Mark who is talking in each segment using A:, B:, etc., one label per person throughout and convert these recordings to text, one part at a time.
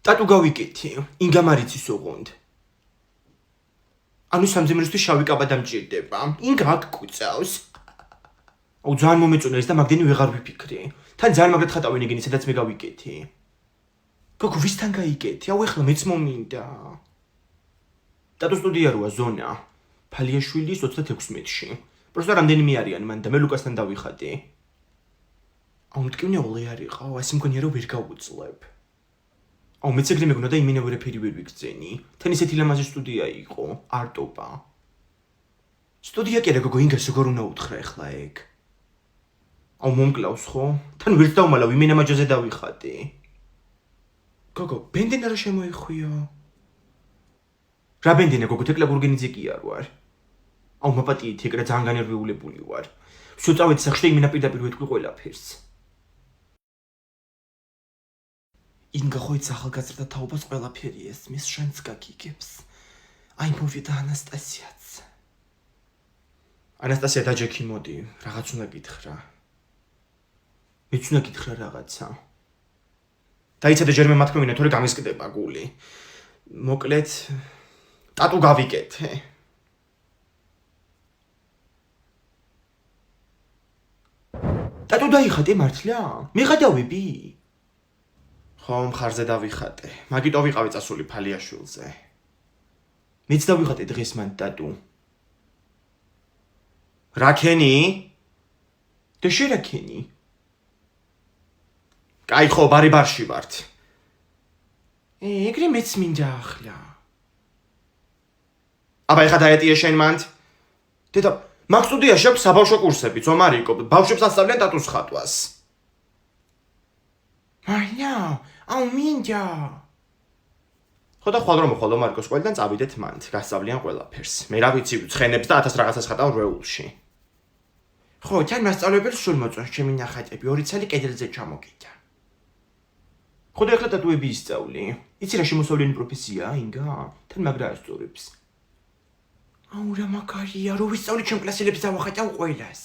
A: ტატუ გავიკეთი, ინგა მარიცის ოღონდ. ანუ სამძიმრისთვის შავი კაბა დამჭირდება. ინგა აქ კუწავს. აუ ძალიან მომეწონა ეს და მაგდენი ვეღარ ვიფიქრე. თან ძალიან მაგრად ხატავენ ეგენი, სადაც მე გავიკეთი. გოგო, ვისთან გაიკეთი? აუ ეხლა მეც მომინდა. ტატუ სტუდია როა ზონა. ფალიაშვილის 36-ში. პროსტა რამდენიმე არიან მან და მე ლუკასთან დავიხატე. აუ მტკივნეული არ იყავ, ასე მგონია რომ ვერ გავუძლებ. აუ მეც ეგრე მეგონა და იმენა ვერაფერი ვერ ვიგრძენი. თან ისეთი ლამაზი სტუდია იყო, არტობა. სტუდია კი არა გოგო, ინგას როგორ უნდა უთხრა ეხლა ეგ? აუ მომკლავს ხო? თან ვერც დავმალავ, იმენა მაჯაზე დავიხატე. გოგო, ბენდენა რა შემოიხვიო? რა ბენდენა გოგო, თეკლა გურგენიძე კი არ ვარ. აუ მაპატიეთ, ეგ რა ძალიან განერვიულებული ვარ. всё წავედი სახში და იმენა პირდაპირ ვეთქვი ყველაფერს. ინგა ხო იცი ახალგაზრდა თაობას ყველაფერი ესმის, შენც გაგიგებს. აი მოვიდა ანასტასიაც. ანასტასია დაჯექი მოდი, რაღაც უნდა გითხრა. მეც უნდა გითხრა რაღაცა. დაიცადე ჯერმე მათქმევინა, თორე გამისკდება გული. მოკლედ, ტატუ გავიკეთე. ტატუ დაიხატე მართლა? მიყადავები? ხო, მხარზე დავიხატე. მაგიტო ვიყავი წასული ფალიაშვილზე. მეც დავიხატე დღეს მან ტატუ. რა ქენი? და შე რა ქენი? კაი ხო, ბარი-ბარში ვართ. ეგრე მეც მინდა ახლა. აბა ეხა დაეტიე შენ მანდ? დედა, მაგ სტუდიაში აქვს საბავშვო კურსები, ზომარიკო, ბავშვებს ასწავლიან ტატუს ხატვას. მაია, აუ მინდა. ხო და ხვალ რომ მოხვალ მარკოს ყველიდან წავიდეთ მანდ, გასწავლიან ყველაფერს. მე რა ვიცი, ცხენებს და 1000 რაღაცას ხატავ რეულში. ხო, თან მასწავლებელს სულ მოწონს ჩემი ნახატები, 2 წელი კედელზე ჩამოგიდა. ხო და ეხლა ტატუები ისწავლი. იცი რა შემოსავლიანი პროფესია, ინგა? თან მაგრა ასწორებს. აუ რა მაგარია, რო ვისწავლი ჩემ კლასელებს დავახატავ ყველას.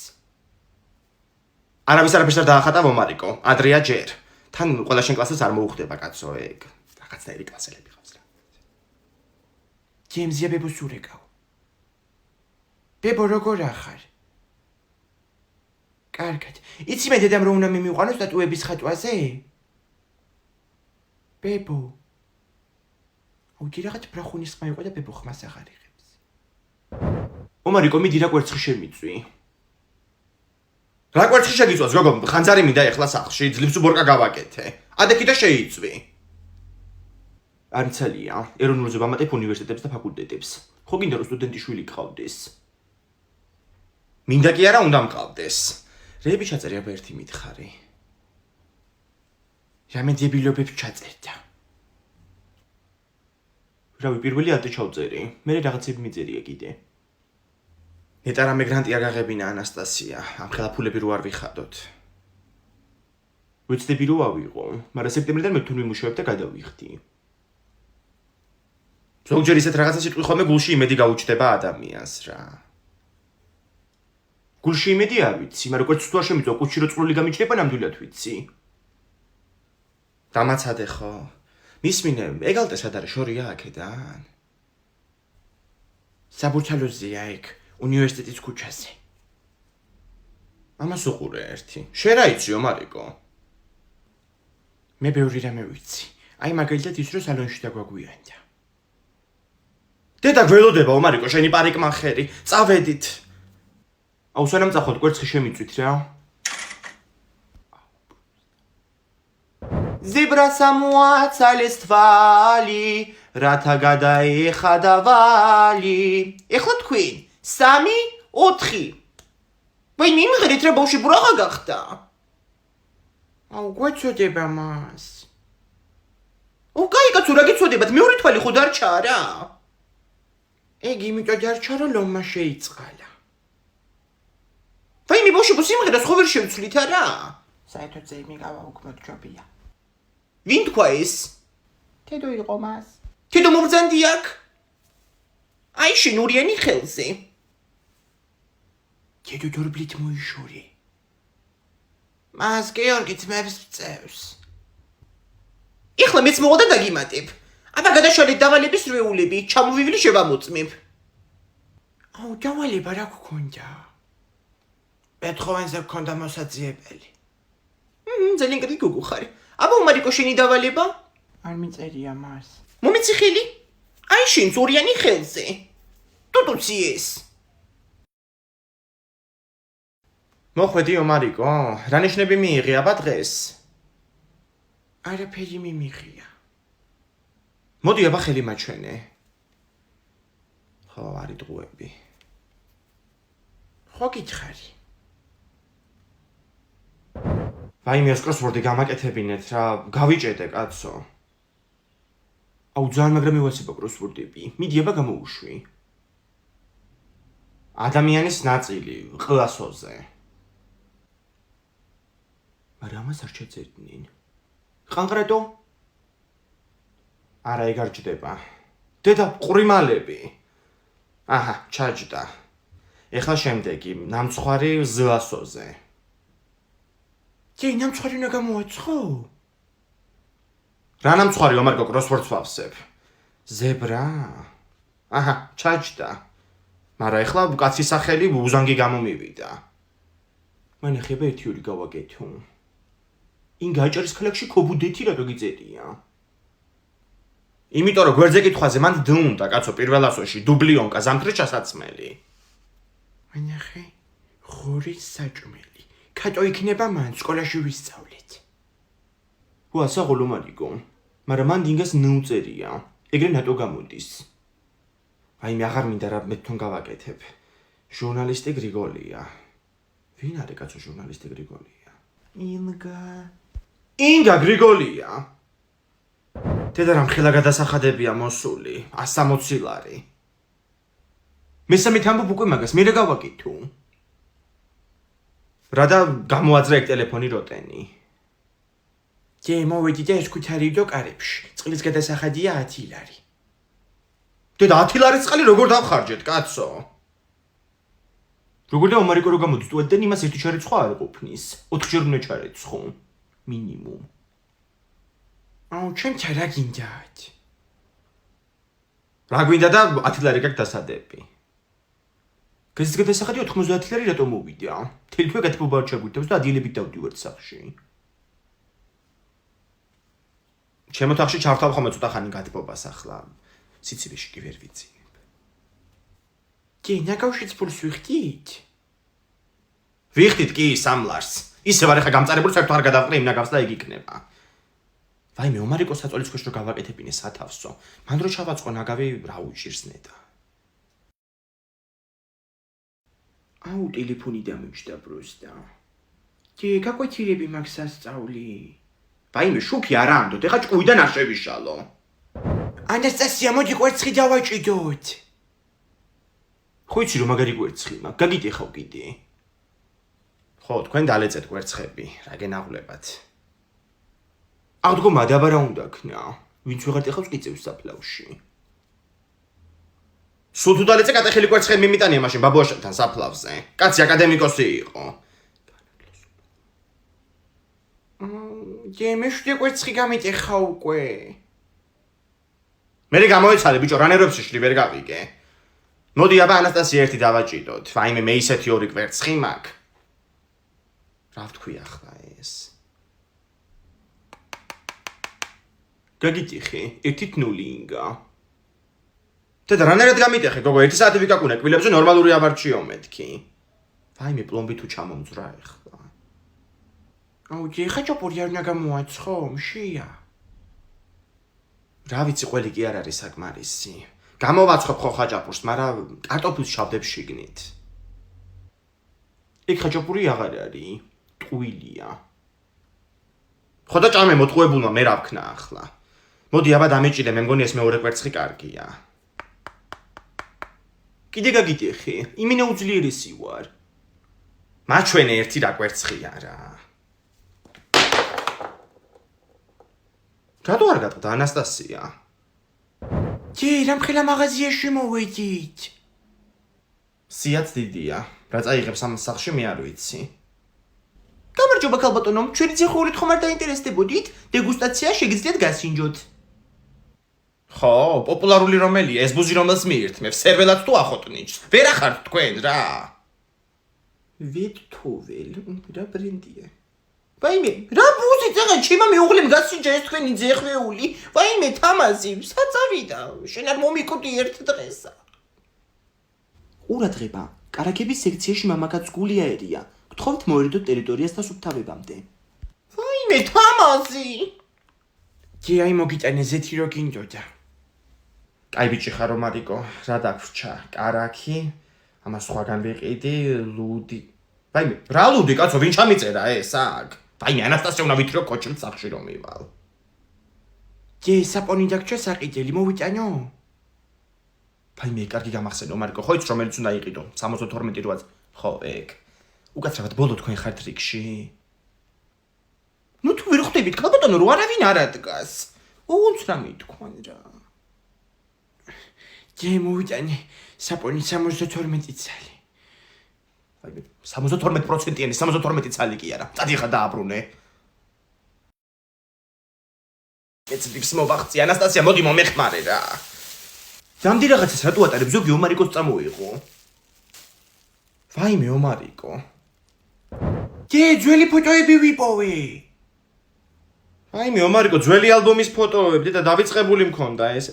A: არავის არაფერს არ დაახატა მომარიკო, ადრეა ჯერ. თან ყველა შენ კლასს არ მოუხდება კაცო ეგ. რაღაცნაირი კლასელები ყავს რა. ჯემზია ბებო სურეკავ. ბებო როგორ ახარ? კარგად. იცი მე დედამ რო უნდა მიმიყვანოს ტატუების ხატვაზე? ბებო. აუ კი რაღაც ბრახუნის ხმა იყო და ბებო ხმას აღარ იღებს. მომარიკო მიდი რა კვერცხი შემიწვი. რა კვერცხი შეგიწვას გოგო, ხანძარი მინდა ეხლა სახლში, ძლივს უბორკა გავაკეთე. ადექი და შეიწვი. არცალია, ეროვნულზე ვამატებ უნივერსიტეტებს და ფაკულტეტებს. ხო გინდა რომ სტუდენტი შვილი გყავდეს? მინდა კი არა, უნდა მყავდეს. რეები ჩაწერია ერთი მითხარი. რამე დებილობებს ჩაწერდა. რავი, პირველი ალტე ჩავწერი, მე რაღაცები მიწერია კიდე. ნეტა რამე გრანტი არ გაღებინა ანასტასია, ამ ხელა ფულები რო არ ვიხადოთ. ვიცდები რო ავიღო, მაგრამ სექტემბრიდან მე თუნ ვიმუშავებ და გადავიხდი. ზოგჯერ ისეთ რაღაცა სიტყვი ხოლმე გულში იმედი გაუჩნდება ადამიანს რა. გულში იმედი არ ვიცი, მაგრამ კვერცხს თუ არ შემიწვა, კუჩი რო წყლული გამიჩნდება, ნამდვილად ვიცი. დამაცადე ხო? მისმინე, ეგალტე სად არის შორია აქედან? საბურთალოზია ეგ, უნივერსიტეტის ქუჩაზე. ამას უყურე ერთი. შენ რა იცი, მარიკო? მე ბევრი რამე ვიცი. აი მაგალითად ის რომ სალონში დაგვაგვიანდა. დედა გველოდება, მარიკო, შენი პარიკმახერი. წავედით. აუ სანამ წახოთ კვერცხი შემიწვით რა. ზებრას ამოაცალეს თვალი, რათა გადაეხადა ვალი. ეხლა თქვენ 3, 4. ვაი მიმღერით რა ბავშვი ბრაღა გახდა. აუ გვეცოდება მას. აუ კაი კაცო რა გეცოდებათ, მეორე თვალი ხო დარჩა რა. ეგ იმიტომ დარჩა რომ ლომმა შეიწყალა. ვაი მე ბავშვი სიმღერას ხო ვერ შევცვლით არა? საერთოდ ზეიმი გავაუქმოთ ჯობია. ვინ თქვა ეს? თედო იყო მას. თედო მომბრძანდი აქ? აი შინურიანი ხელზე. თედო დორბლით მოიშორე. მას გეორგი ძმებს წევს. ეხლა მეც მოვა და დაგიმატებ. აბა გადაშალეთ დავალების რეულები, ჩამოვივლი შევამოწმებ. აუ, დავალება რა გქონდა? პეტროვენზე გქონდა მოსაძიებელი. ძალიან კარგი გოგო ხარ. აბა უმარიკო შენი დავალება?
B: არ მიწერია მას.
A: მომიცი ხელი? აი შენ ზორიანი ხელზე. ტუტუციეს. მოხვედი ომარიკო, რა ნიშნები მიიღე აბა დღეს?
B: არაფერი მიმიღია.
A: მოდი აბა ხელი მაჩვენე. ხო, არის დღუები.
B: ხო გითხარი.
A: ვაიმე ეს კროსვორდი გამაკეთებინეთ რა, გავიჭედე კაცო. აუ ძალიან მაგრამ მივაცება კროსვორდები. მიდი აბა გამოუშვი. ადამიანის ნაწილი ყლასოზე. მაგრამ ამას არ შეძებდნენ. ყანყრეტო? არა, ეგ არ ჯდება. დედა ყრიმალები. აჰა, ჩაჯდა. ეხლა შემდეგი, ნამცხვარი ზლასოზე.
B: ჯეი, ნამცხვარი უნდა გამოაცხო?
A: რა ნამცხვარი ომარკო კროსვორდს ვავსებ? ზებრა? აჰა, ჩაჯდა. მაგრამ ეხლა კაცის სახელი უზანგი გამომივიდა. მანახება ერთი ორი გავაკეთო. ინ გაჭერის ქალაქში ქობუდეთი რატო გიწერია? იმიტომ რომ გვერდზე კითხვაზე მან დუნდა კაცო პირველ ასოში დუბლიონკა ზამთრის ჩასაცმელი.
B: მანახე, ღორის საჭმელი. კატო იქნება მან სკოლაში ვისწავლეთ.
A: ვა საღოლო მარიკო, მაგრამ მან დინგას ნუწერია. ეგრე ნატო გამოდის. ვაიმე აღარ მინდა რა მე თვითონ გავაკეთებ. ჟურნალისტი გრიგოლია. ვინ არის კაცო ჟურნალისტი გრიგოლია? ინგა გრიგოლია. დედა რამ ხელა გადასახადებია მოსული, 160 ლარი. მესამე თამბობ უკვე მაგას, მე რა გავაკეთო? რადა გამოაძრა ეგ ტელეფონი როტენი.
B: ჯეი, მოვედი და ეს ქუთარი დოკარებში. წყლის გადასახადია 10 ლარი.
A: დედა 10 ლარის წყალი როგორ დავხარჯეთ, კაცო? როგორ და ომარიკო რო გამოდის ტუალეტიდან იმას ერთი ჩარეცხვა არ ყოფნის. 4 ჯერ უნდა ჩარეცხო. მინიმუმ.
B: აუ, ჩემთან რა გინდათ?
A: რა გვინდა და 10 ლარი გაქვს დასადები. გაზის გადასახადი 90 ლარი რატომ მოვიდა? თელფე გათბობა არ ჩაგვიტევს და ადიელებით დავდივართ სახში. ჩემო თახში ჩავთავ ხოლმე ცოტა ხანი გათბობას ახლა. სიცივეში კი ვერ ვიცინებ.
B: ჯეი, ნაკავშიც ფულს ვიხდით?
A: ვიხდით კი 3 ლარს. ისევ არ ხა გამწარებული საერთოდ არ გადავყრე იმ ნაკავს და ეგ იქნება. ვაიმე ომარიკო საწოლის ქვეშ რო გავაკეთებინე სათავსო. მან რო ჩავაწყო ნაგავი რა უჭირს ნეტა.
B: აუ, ტელეფონი დამიჯდა პროსტა. ჯეი, გაკვეთილები მაქვს სასწავლი.
A: ვაიმე შუქი არა ანდოთ, ეხა ჭკუიდან არ შევიშალო.
B: ანასტასია, მოდი კვერცხი დავაჭიდოთ.
A: ხო იცი რომ მაგარი კვერცხი მაქვს, გაგიტეხავ კიდე. ხო, თქვენ დალეწეთ კვერცხები, რა გენაღლებათ. აღდგომა დაბარა უნდა ქნა, ვინც ვეღარ ტეხავს ყიწევს საფლავში. სულ თუ დალეწე კატეხილი კვერცხები მიმიტანია მაშინ ბაბუაშებთან საფლავზე. კაცი აკადემიკოსი იყო.
B: ჯეი, მე შვიდე კვერცხი გამიტეხა უკვე.
A: მე გამოეცალე ბიჭო, რა ნერვებში შლი ვერ გავიგე. მოდი აბა ანასტასია ერთი დავაჭიდოთ. ვაიმე მე ისეთი ორი კვერცხი მაქვს. რა ვთქვი ახლა ეს? გაგიტიხე, 1-0 ინგა. დედა რანერად გამიტეხე, გოგო, 1 საათი ვიკაკუნე, კბილებზე ნორმალური ავარჩიო მეთქი. ვაიმე პლომბი თუ ჩამომძრა ახლა.
B: აუ, ჯეი, ხაჭაპური არ უნდა გამოაცხო, მშია.
A: რა ვიცი, ყველი კი არ არის საკმარისი. გამოვაცხობ ხო ხაჭაპურს, მაგრამ კარტოფილს ჩავდებ შიგნით. ეგ ხაჭაპური აღარ არის, ტყუილია. ხო და ჭამე მოტყუებულმა მე რა ვქნა ახლა. მოდი აბა დამეჭიდე, მე მგონი ეს მეორე კვერცხი კარგია. კიდე გაგიტეხე, იმინე უძლიერესი ვარ. მაჩვენე ერთი რა კვერცხია რა. რატო არ გატყდა ანასტასია?
B: ჯეი, რამხელა მაღაზიაში მოვედით.
A: სიაც დიდია. რა წაიღებს ამ სახლში მე არ ვიცი. გამარჯობა ქალბატონო, ჩვენი ძეხურით ხომ არ დაინტერესდებოდით? დეგუსტაცია შეგიძლიათ გასინჯოთ. ხო, პოპულარული რომელია ეს ბუზი რომელს მიირთმევს, სერველად თუ ახოტნიჩს. ვერ ახართ თქვენ რა. ვეთთოվել, რა ბრენდია? ვაიმე, რა ბუზი წაღა ჩემმა მეუღლემ გასინჯა ეს თქვენი ძეხვეული. ვაიმე, თამაზი, საწავიდა. შენ არ მომიკვდი ერთ დღესა.
B: ყურადღება, კარაქების სექციაში მამაკაც გულიაერია. გთხოვთ მოერიდოთ ტერიტორიას და სუფთავებამდე.
A: ვაიმე, თამაზი.
B: ჯეი მოგიტანე ზეთი რო გინდოდა.
A: კაი ბიჭი ხარო მარიკო, რა დაგვრჩა? კარაქი, ამას სხვაგან ვიყიდი, ლუდი. ვაიმე, რა ლუდი კაცო, ვინ ჩამიწერა ეს აქ? ვაიმე, ანასტასია უნდა ვითრო კოჩილ სახში რომ მივალ.
B: ჯეი საპონი დაგჭა საყიდელი, მოვიტანო?
A: ვაიმე, კარგი გამახსენო მარიკო, ხო იცი რომელიც უნდა იყიდო? 72 8. ხო, ეგ. უკაცრავად ბოლო თქვენ ხართ რიგში? ნუ თუ ვერ ხვდებით, ქალბატონო, რო არავინ არ ადგას. უნც რა მითქვან რა.
B: ჯეი მოვიტანე, საპონი 72 წალი.
A: ვაიმე, 72%-იანი, 72 წალი კი არა. წადი ხა დააბრუნე. ეცდებს მოვახცი, ანასტასია, მოდი მომეხმარე რა. დამდი რაღაცას რატო ატარებ, ზოგი ომარიკოს წამოიღო. ვაიმე, ომარიკო.
B: ჯეი, ძველი ფოტოები ვიპოვე.
A: ვაიმე, ომარიკო, ძველი ალბომის ფოტოები და დავიწყებული მქონდა ეს.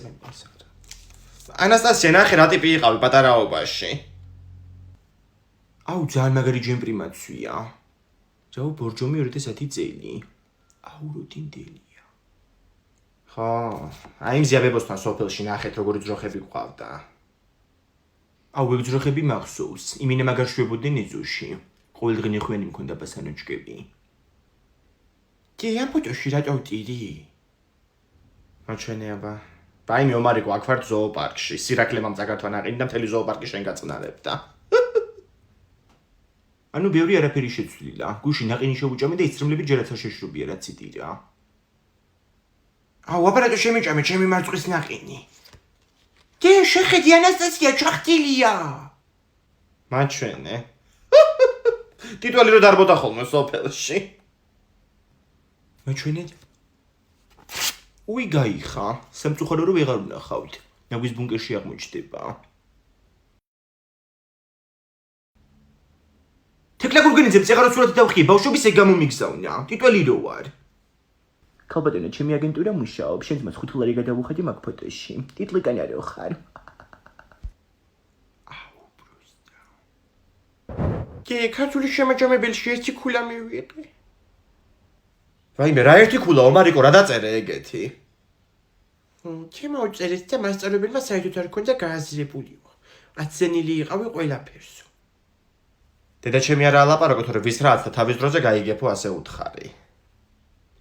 A: ანასტასია, ნახე რა ტიპი იყავი პატარაობაში.
B: აუ, ძალიან მაგარი ჯემპრიმაცვია. რაო ბორჯომი 2010 წელი. აუ, როდინდელია.
A: ხო, აი მზიაბებოსთან სოფელში ნახეთ როგორი ძროხები გვყავდა.
B: აუ, ეგ ძროხები მახსოვს. იმინე მაგარ შვებოდნენ ეზოში. ყოველდღე ნიხვიანი მქონდა ბასანოჩკები. ჯეი, ამ ფოტოში რატო ვტირი?
A: მაჩვენეაბა. ვაიმე, ომარიკო, აქ ვართ ზოოპარკში. სირაკლე მამწაგართვა ნაყინი და მთელი ზოოპარკი შენ გაწნარებდა.
B: ანუ ბევრი არაფერი შეცვლილა. გუში ნაყინი შევუჭამე და იცრემლები ჯერაც არ შეშრობია რა ციტირა. აუ, აპარატო შემიჭამე, ჩემი მარწყვის ნაყინი. ჯეი, შეხედი ანასტასია ჩახტილია.
A: მაჩვენე. ტიტვალი რო დარბოდა ხოლმე სოფელში.
B: მაჩვენე. უი გაიხა, სამწუხარო რომ ვეღარ ვნახავთ. ნაგვის ბუნკერში აღმოჩნდება. თეკლა გურგენიძეებს ეღარო სურათი დავხიე, ბავშვობის ეგ გამომიგზავნა. ტიტვალი რო ვარ. ქალბატონო, ჩემი აგენტურა მუშაობს, შენ მას 5 ლარი გადავუხედი მაგ ფოტოში. ტიტლიკანი არ ხარ. აუ, ბროსტა.
A: ჯეი, ქართული შემაჯამებელში ერთი ქულა მივიღე. ვაიმე, რა ერთი ქულა, ომარიკო, რა დაწერე ეგეთი?
B: ჩემო წერეთ და მასწავლებელმა საერთოდ არ ქონდა გააზრებულიო. აცენილი იყავი ყველაფერსო.
A: დედა ჩემი არა ალაპარაკოთ, რომ ვის რაც და თავის დროზე გაიგებო ასე უთხარი.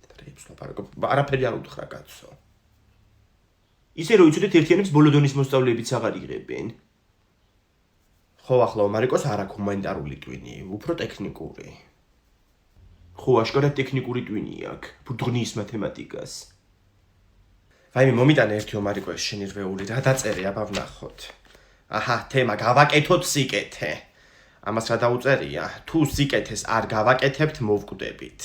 A: დედრეებს ლაპარაკო, არაფერი არ უთხრა კაცო.
B: ისე რომ იცოდეთ ერთიანებს ბოლო დონის მოსწავლეებიც აღარ იღებენ.
A: ხო, ახლა ომარიკოს არ აქვს ჰუმანიტარული ტვინი, უფრო ტექნიკური.
B: ხო, აშკარად ტექნიკური ტვინი აქვს, ბუდღნის მათემატიკას.
A: ვაიმე, მომიტანე ერთი ომარიკო ეს შენი რვეული, რა დაწერე, აბა ვნახოთ. აჰა, თემა გავაკეთოთ სიკეთე. ამას რა დაუწერია? თუ სიკეთეს არ გავაკეთებთ, მოვკვდებით.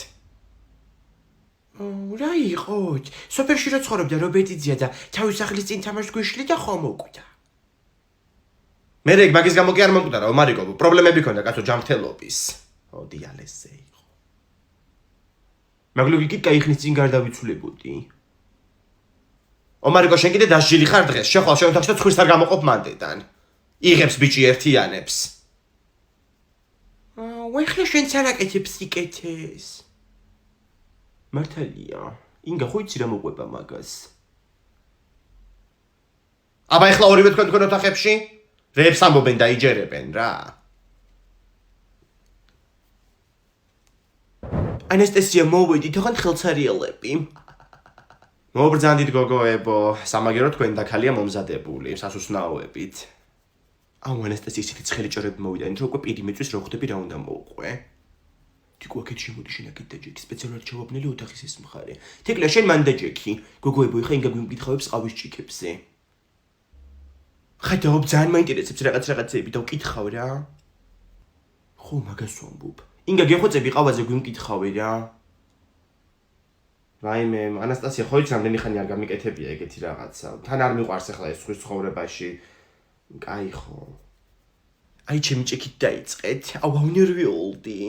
B: რა იყოთ? სოფელში რო ცხოვრობდა რობერტიძია და თავის სახლის წინ თამაშს გვიშლი და ხომ მოკვდა.
A: მე ეგ მაგის გამო კი არ მომკვდა რა, ომარიკო, პრობლემები ქონდა კაცო ჯანმრთელობის. ოდი ალესე იყო.
B: მაგრამ იგი кайხნის წინ გარდავიცვლებოდი.
A: ომარიკო, შენ კიდე დასჯილი ხარ დღეს, შეხვალ შენ ოთახში და ცხვირს არ გამოყოფ მანდედან. იღებს ბიჭი ერთიანებს.
B: ვეხლა შენც არ აკეთებს სიკეთეს. მართალია, ინგა ხო იცი რა მოყვება მაგას.
A: აბა ეხლა ორივე თქვენ ოთახებში? რეებს ამბობენ და იჯერებენ რა.
B: ანასტასია მოვედი, თქო ხელცარიელები.
A: მობრძანდით გოგოებო, სამაგერო თქვენ და ქალია მომზადებული, სასუსნაოებით.
B: აუ, ანასტასია ისეთი ცხელი ჭორები მოვიდა, რომ უკვე პირი მეწვის რო ხვდები რა უნდა მოუყვე. თიკო აქეთ შემოდი შენ აქეთ დაჯექი, სპეციალურად ჩავაბნელი ოთახის ეს მხარე. თეკლა შენ მან დაჯექი. გოგოებო, ეხა ინგა გვიმკითხავებს ყავის ჭიქებზე. ხედავ, ძალიან მაინტერესებს რაღაცეები და ვკითხავ რა. ხო, მაგას ვამბობ. ინგა გეხოცები ყავაზე გვიმკითხავე რა. რაიმე, ანასტასია ხო იცი რამდენი ხანი არ გამიკეთებია ეგეთი რაღაცა. თან არ მიყვარს ახლა ეს ხვის ცხოვრებაში. კაი ხო. აი ჩემი ჭიქით დაიწყეთ. აუ ავნერვიოლდი.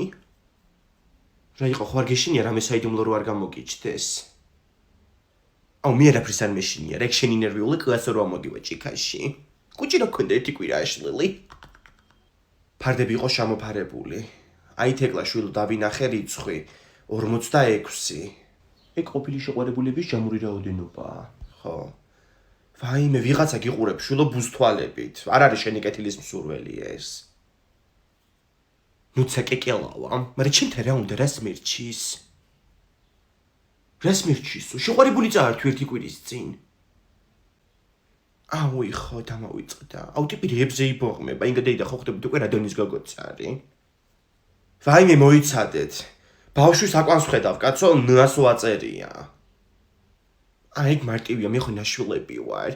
B: რა იყო ხო არ გეშინია რამე საიდუმლო რო არ გამოგიჩდეს. აუ მე არაფრის არ მეშინია, რა შენი ნერვიული კლასო რო ამოგივა ჭიქაში. კუჭი რა ქონდა ერთი კვირა აშლილი. ფარდები იყო შემოფარებული. აი თეკლა შვილო დავინახე რიცხვი 46. ეგ ყოფილი შეყვარებულების ჯამური რაოდენობაა. ხო. ვაიმე ვიღაცა გიყურებს შვილო ბუზთვალებით. არ არის შენი კეთილის მსურველი ეს. ნუ ცეკეკელავა, მაგრამ ჩემთან რა უნდა რას მერჩის? რას მერჩის? შეყვარებული წაართვი ერთი კვირის წინ. აუი ხო დამავიწყდა. აუ ტიპი რებზე იბოღმება, ინგა დეიდა ხო ხვდებით უკვე რადონის გოგოცარი. ვაიმე მოიცადეთ. ბავშვის აკვანს ხედავ, კაცო, ნას ვაწერია. აი ეგ მარტივია, მე ხო ნაშვილები ვარ.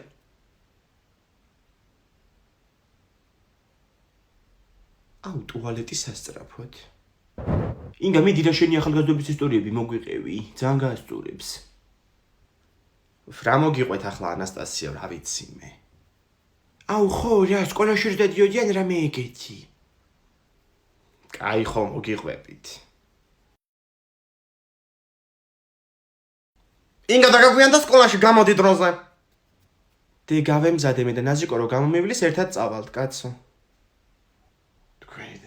B: აუ ტუალეტი სასწრაფოდ. ინგა მიდი რა შენი ახალგაზრდობის ისტორიები მოგვიყევი, ძალიან გაასწორებს. რა მოგიყვეთ ახლა ანასტასია, რა ვიცი მე. აუ ხო, რა სკოლაში რომ დადიოდიან რამე ეგეთი. კაი ხო მოგიყვებით. ინგა დაგაგვიანდა სკოლაში გამოდი დროზე. დი გავემზადე მე და ნაზიკო რომ გამომივლის ერთად წავალთ, კაცო. თქვენ.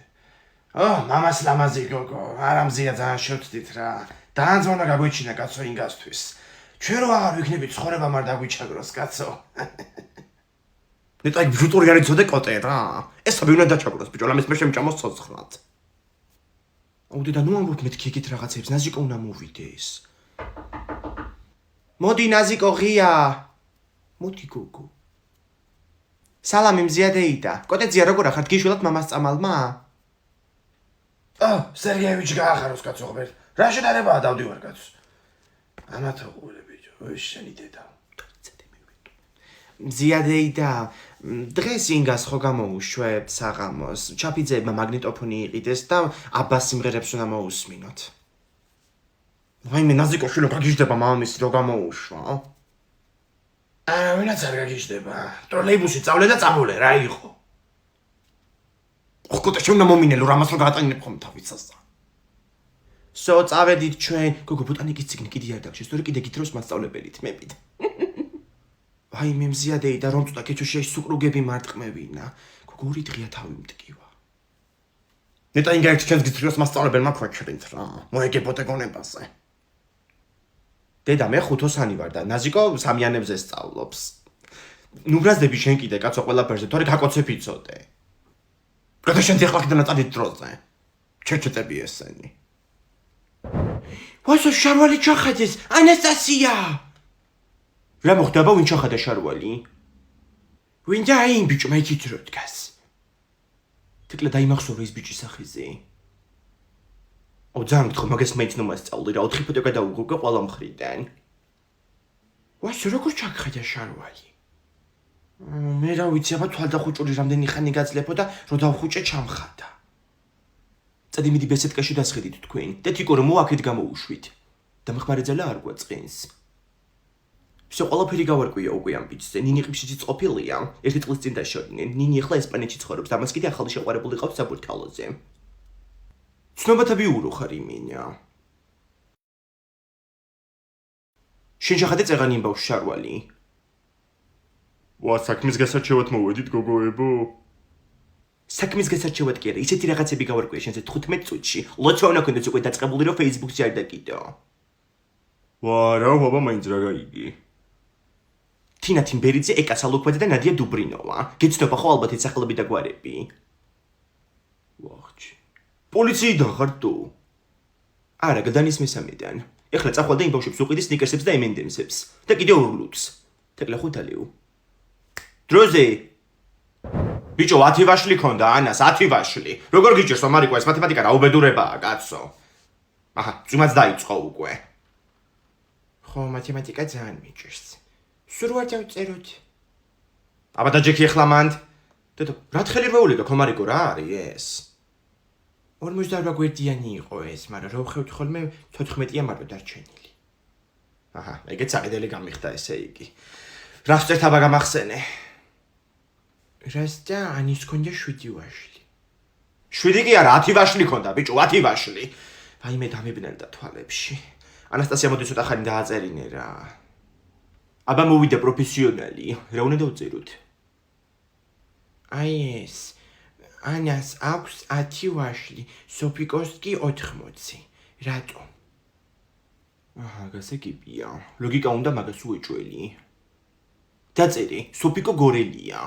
B: მამას ლამაზი გოგო, არამზია ძალიან შევწდით რა. დაანძონა გაგვიჩინა კაცო ინგასთვის. ჩვენ რო აღარ ვიქნებით ცხოვრება მარ დაგვიჩაგროს, კაცო. ნეტა ბრუტური არის ძოდე კოტე რა. ესაბი უნდა დაჩაგროს, ბიჭო, ლამის მე შემჭამოს ცოცხლად. აუდი და ნუ ამბობ მეთქი ეგეთ რაღაცებს, ნაზიკო უნდა მოვიდეს. მოდი ნაზიკო ღია. მოდი გოგო. სალამი მზიადეიდა. კოტეძია როგორ ახართ გიშვილად მამას წამალმა? სერგეევიჩი გაახაროს კაცო ღმერთ. რა შედარებაა დავდივარ კაცო. ამათოყურე ბიჭო, ოი შენი დედა. მზიადეიდა. დღეს ინგას ხო გამოუშვებ საღამოს. ჩაფიძეებმა მაგნიტოფონი იყიდეს და აბას სიმღერებს უნდა მოусმინოთ. ვაიმე ნაზიკო შვილო გაგიჟდება მამამისი რო გამოუშვა. ვინაც არ გაგიჟდება. ტროლეიბუსი წავლე და წამოლე რა იყო. ხოთა შენ უნდა მომინელო რამას რო გაატანინებ ხომ თავიცასა. წავედით ჩვენ, გოგო ბოტანიკის ციგნი კიდე არ დაგჭირს, თორე კიდე გითხროს მასწავლებელით მեպით. ვაიმე მზიადეიდა რომ წუდა კეჩოში სუკრუგები მარტყმევინა. გოგო ორი დღეა თავი მტკივა. ნეტა ინგა ერთ ჩემს გითხროს მასწავლებელმა ქვეჩრინთ რა. მოეგებოდე გონებაზე. დედა მე ხუთოსანი ვარ და ნაზიკო სამიანებზე სწავლობს. ნუ ბრაზდები შენ კიდე კაცო ყველაფერზე, თორე გაკოცებ იცოდე. გადა შენ ახლა კიდე ნაწადით დროზე. ჩეჩეტები ესენი. ვასო შარვალი ჩახადეს, ანასტასია. რა მოხდება ვინ ჩახადა შარვალი? ვინ და იმ ბიჭო მაიქით რო დგას. თეკლა დაიმახსოვრე ის ბიჭის სახეზე. ძალიან გითხო მაგას მეცნო მასწავლი რა 4 ფოტო გადაუგო ყველა მხრიდან. ვასო როგორ ჩაგხადა შარვალი? მე რა ვიცი აბა თვალდახუჭური რამდენი ხანი გაძლეფო და რო დავხუჭე ჩამხადა. წადი მიდი ბესეთკაში დასხედით თქვენ და თიკო რომ მოაქეთ გამოუშვით. და მეხმარეძალა არ გვაწყენს. всё ყველაფერი გავარკვია უკვე ამ ბიჭზე. ნინი ყიფშიც ყოფილია. ერთი წლის წინ დაშორდნენ. ნინი ახლა ესპანეთში ცხოვრობს და მას კიდე ახალი შეყვარებული ყავს საბურთალოზე. ცნობათა ბიურო ხარ იმინა. შენ შეხადე წეღანი იმ ბავშვ შარვალი. საქმის გასარჩევად მოვედით გოგოებო. საქმის გასარჩევად კი არა, ისეთი რაღაცები გავარკვია შენზე 15 წუთში. ლოცვა უნდა გქონდეს უკვე დაწყებული რომ Facebook-ში არ დაკიდო. რა ბაბა მაინც რა გაიგი. თინა თიმბერიძე, ეკა სალოქვაძე და ნადია დუბრინოვა. გეცნობა ხო ალბათ ეს სახელები და გვარები? ვახჩი. პოლიციიდან ხარ თუ? არა, გადანის მესამედან. ეხლა წახვალ და იმ ბავშვებს უყიდი სნიკერსებს და M&M's-ებს და კიდე 2 ლუთს. თეკლა ხუთალიუ. დროზე. ბიჭო 10 ვაშლი ქონდა ანას 10 ვაშლი. როგორ გიჭირს მარიკო ეს მათემატიკა რა უბედურებაა, კაცო. აჰა, ძმაც დაიწყო უკვე. ხო, მათემატიკა ძალიან მიჭირს. სულ ვარ დავწეროთ. აბა და ჯექი ახლა მანდ. დედო, რა თხელი რვეული გაქვს მარიკო რა არის ეს? 48 გვერდიანი იყო ეს, მაგრამ რო ვხევთ ხოლმე 14-ია მარტო დარჩენილი. აჰა, ეგეც საყიდელი გამიხდა ესე იგი. რას წერთ აბა გამახსენე? რას და ანის ქონდა 7 ვაშლი.
A: 7 კი არა, 10 ვაშლი ქონდა, ბიჭო, 10 ვაშლი.
B: ვაიმე დამებნელდა თვალებში. ანასტასია მოდი ცოტა ხანი დააწერინე რა.
A: აბა მოვიდა პროფესიონალი, რა უნდა დავწეროთ?
B: აი ეს. ანას აქვს 10 ვაშლი, სოფიკოს კი 80. რატო?
A: აჰა, გასაგებია. ლოგიკა უნდა მაგას უეჭველი. დაწერი, სოფიკო გორელია.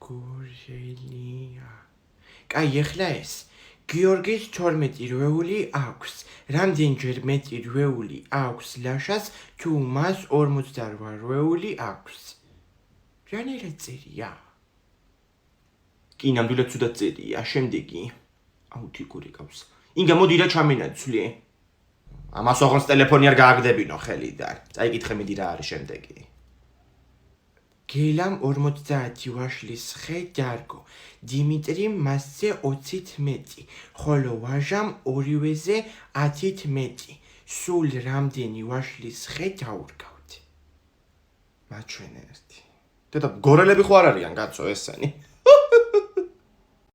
B: გორელია. კაი, ეხლა ეს. გიორგის 12 რვეული აქვს. რამდენჯერ მეტი რვეული აქვს ლაშას, თუ მას 48 რვეული აქვს. რანაირად წერია?
A: კი, ნამდვილად ცუდად წერია, შემდეგი. აუ, თიკური გავს. ინგა, მოდი რა ჩამენაცვლი. ამას ოღონდ ტელეფონი არ გააგდებინო ხელიდან. წაიკითხე მიდი რა არის შემდეგი.
B: გელამ 50 ვაშლის ხე დარგო. დიმიტრიმ მასზე 20-ით მეტი, ხოლო ვაჟამ ორივეზე 10-ით მეტი. სულ რამდენი ვაშლის ხე დაურგავთ?
A: მაჩვენე ერთი. დედა, გორელები ხო არ არიან, კაცო, ესენი?